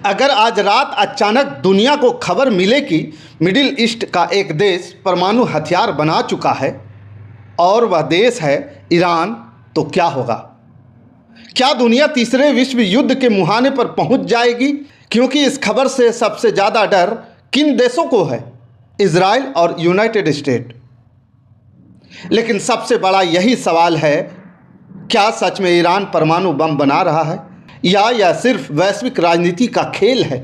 अगर आज रात अचानक दुनिया को खबर मिले कि मिडिल ईस्ट का एक देश परमाणु हथियार बना चुका है और वह देश है ईरान, तो क्या होगा? क्या दुनिया तीसरे विश्व युद्ध के मुहाने पर पहुंच जाएगी? क्योंकि इस खबर से सबसे ज़्यादा डर किन देशों को है? इजराइल और यूनाइटेड स्टेट। लेकिन सबसे बड़ा यही सवाल है, क्या सच में ईरान परमाणु बम बना रहा है या यह सिर्फ वैश्विक राजनीति का खेल है?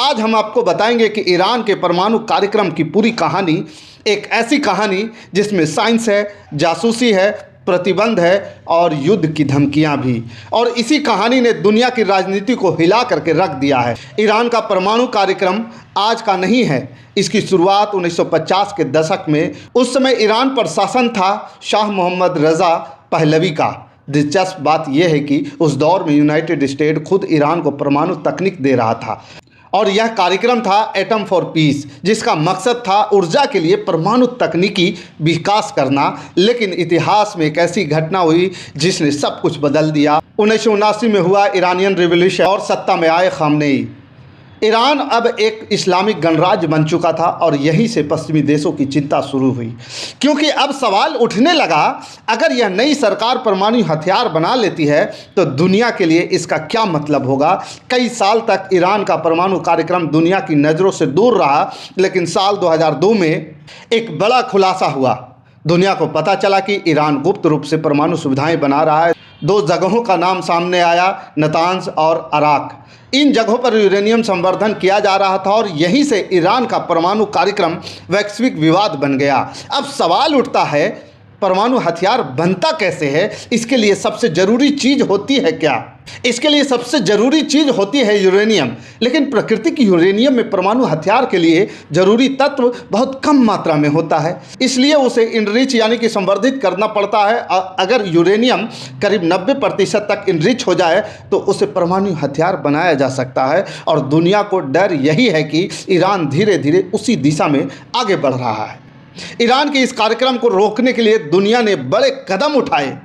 आज हम आपको बताएंगे कि ईरान के परमाणु कार्यक्रम की पूरी कहानी, एक ऐसी कहानी जिसमें साइंस है, जासूसी है, प्रतिबंध है और युद्ध की धमकियां भी। और इसी कहानी ने दुनिया की राजनीति को हिला करके रख दिया है। ईरान का परमाणु कार्यक्रम आज का नहीं है। इसकी शुरुआत 1950 के दशक में, उस समय ईरान पर शासन था शाह मोहम्मद रज़ा पहलवी का। दिलचस्प बात यह है कि उस दौर में यूनाइटेड स्टेट खुद ईरान को परमाणु तकनीक दे रहा था और यह कार्यक्रम था एटम फॉर पीस, जिसका मकसद था ऊर्जा के लिए परमाणु तकनीकी विकास करना। लेकिन इतिहास में एक ऐसी घटना हुई जिसने सब कुछ बदल दिया। 1979 में हुआ ईरानियन रिवॉल्यूशन और सत्ता में आए खामनेई। ईरान अब एक इस्लामिक गणराज्य बन चुका था और यहीं से पश्चिमी देशों की चिंता शुरू हुई, क्योंकि अब सवाल उठने लगा, अगर यह नई सरकार परमाणु हथियार बना लेती है तो दुनिया के लिए इसका क्या मतलब होगा? कई साल तक ईरान का परमाणु कार्यक्रम दुनिया की नज़रों से दूर रहा, लेकिन साल 2002 में एक बड़ा खुलासा हुआ। दुनिया को पता चला कि ईरान गुप्त रूप से परमाणु सुविधाएं बना रहा है। 2 जगहों का नाम सामने आया, नतांज और अराक। इन जगहों पर यूरेनियम संवर्धन किया जा रहा था और यहीं से ईरान का परमाणु कार्यक्रम वैश्विक विवाद बन गया। अब सवाल उठता है, परमाणु हथियार बनता कैसे है? इसके लिए सबसे ज़रूरी चीज़ होती है क्या? इसके लिए सबसे ज़रूरी चीज़ होती है यूरेनियम। लेकिन प्राकृतिक यूरेनियम में परमाणु हथियार के लिए ज़रूरी तत्व बहुत कम मात्रा में होता है, इसलिए उसे इनरिच यानी कि संवर्धित करना पड़ता है। अगर यूरेनियम करीब 90% तक इनरिच हो जाए तो उसे परमाणु हथियार बनाया जा सकता है। और दुनिया को डर यही है कि ईरान धीरे धीरे उसी दिशा में आगे बढ़ रहा है। ईरान के इस कार्यक्रम को रोकने के लिए दुनिया ने बड़े कदम उठाए।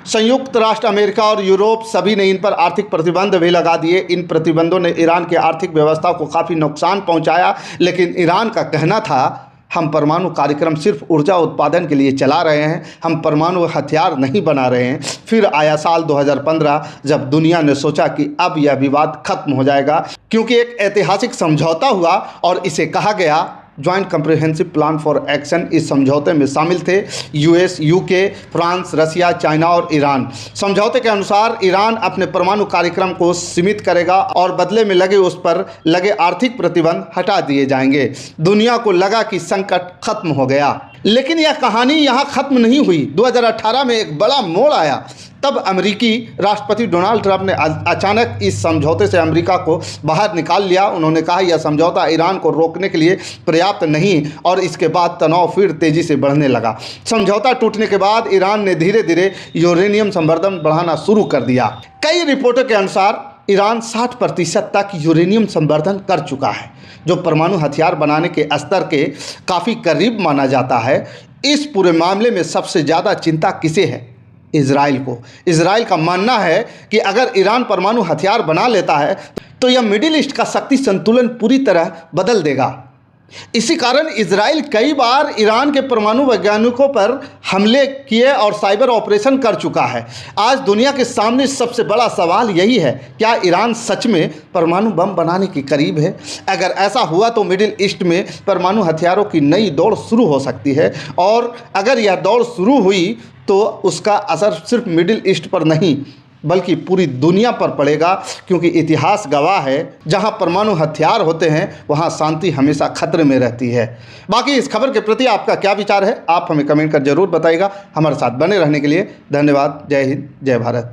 संयुक्त राष्ट्र, अमेरिका और यूरोप सभी ने इन पर आर्थिक प्रतिबंध भी लगा दिए। इन प्रतिबंधों ने ईरान की आर्थिक व्यवस्था को काफ़ी नुकसान पहुंचाया, लेकिन ईरान का कहना था, हम परमाणु कार्यक्रम सिर्फ ऊर्जा उत्पादन के लिए चला रहे हैं, हम परमाणु हथियार नहीं बना रहे हैं। फिर आया साल 2015, जब दुनिया ने सोचा कि अब यह विवाद खत्म हो जाएगा, क्योंकि एक ऐतिहासिक समझौता हुआ और इसे कहा गया joint comprehensive plan for action. इस समझौते में शामिल थे यूएस, यूके, फ्रांस, रसिया, चाइना और ईरान। समझौते के अनुसार ईरान अपने परमाणु कार्यक्रम को सीमित करेगा और बदले में उस पर लगे आर्थिक प्रतिबंध हटा दिए जाएंगे। दुनिया को लगा कि संकट खत्म हो गया, लेकिन यह कहानी यहाँ खत्म नहीं हुई। 2018 में एक बड़ा मोड़ आया। तब अमेरिकी राष्ट्रपति डोनाल्ड ट्रंप ने अचानक इस समझौते से अमेरिका को बाहर निकाल लिया। उन्होंने कहा, यह समझौता ईरान को रोकने के लिए पर्याप्त नहीं, और इसके बाद तनाव फिर तेजी से बढ़ने लगा। समझौता टूटने के बाद ईरान ने धीरे धीरे यूरेनियम संवर्धन बढ़ाना शुरू कर दिया। कई रिपोर्टों के अनुसार ईरान 60% तक यूरेनियम संवर्धन कर चुका है, जो परमाणु हथियार बनाने के स्तर के काफ़ी करीब माना जाता है। इस पूरे मामले में सबसे ज़्यादा चिंता किसे है? इजराइल को। इजराइल का मानना है कि अगर ईरान परमाणु हथियार बना लेता है तो यह मिडिल ईस्ट का शक्ति संतुलन पूरी तरह बदल देगा। इसी कारण इजराइल कई बार ईरान के परमाणु वैज्ञानिकों पर हमले किए और साइबर ऑपरेशन कर चुका है। आज दुनिया के सामने सबसे बड़ा सवाल यही है, क्या ईरान सच में परमाणु बम बनाने के करीब है? अगर ऐसा हुआ तो मिडिल ईस्ट में परमाणु हथियारों की नई दौड़ शुरू हो सकती है, और अगर यह दौड़ शुरू हुई तो उसका असर सिर्फ मिडिल ईस्ट पर नहीं बल्कि पूरी दुनिया पर पड़ेगा, क्योंकि इतिहास गवाह है, जहां परमाणु हथियार होते हैं वहां शांति हमेशा खतरे में रहती है। बाकी इस खबर के प्रति आपका क्या विचार है, आप हमें कमेंट कर जरूर बताइएगा। हमारे साथ बने रहने के लिए धन्यवाद। जय हिंद, जय भारत।